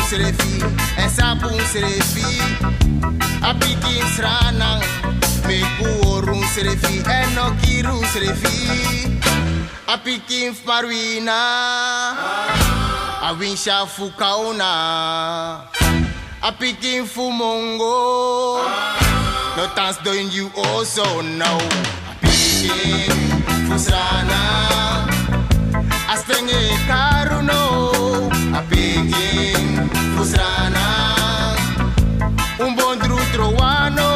Sranan, Esseboom Sranan. A Pikin Sranan, me kuorun Sranan, enokiru Sranan. A Pikin Marwina, a Winsha Fukauna. A Pikin Fumongo, no thanks doing you also know. A Pikin Sranan, a Stenge Karuno. A Pikin Sranan, bon dru troano.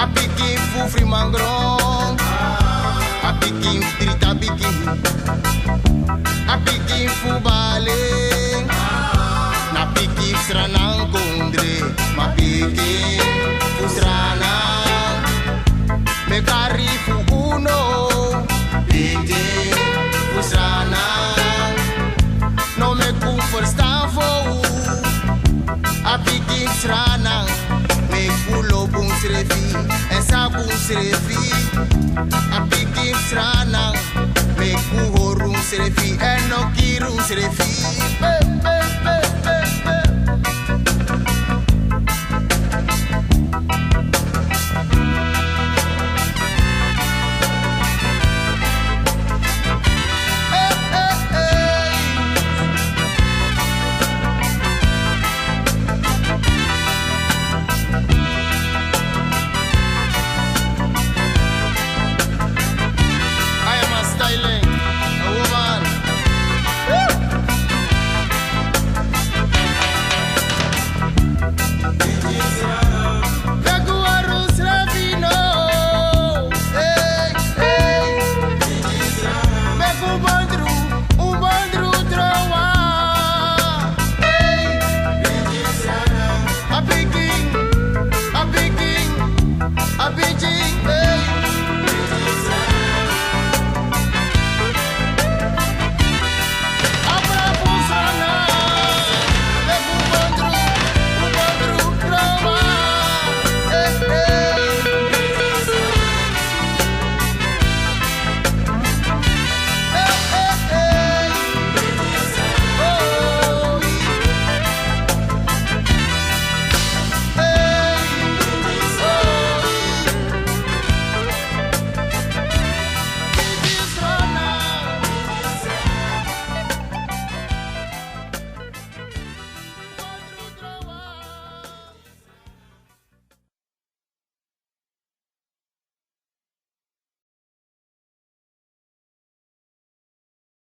A Pikin Fufri Mangrong, a Pikin Trita Pikin, a Pikin Fubaling, na Pikin Sranan Kondre, ma Pikin Sranan, me kari fu uno, Pikin Sranan, no me ku verstaan voor a Pikin Sranan. Me kulo boom Sranan, Esseboom Sranan. A Pikin Sranan, me ku horun Sranan, enokiru Sranan.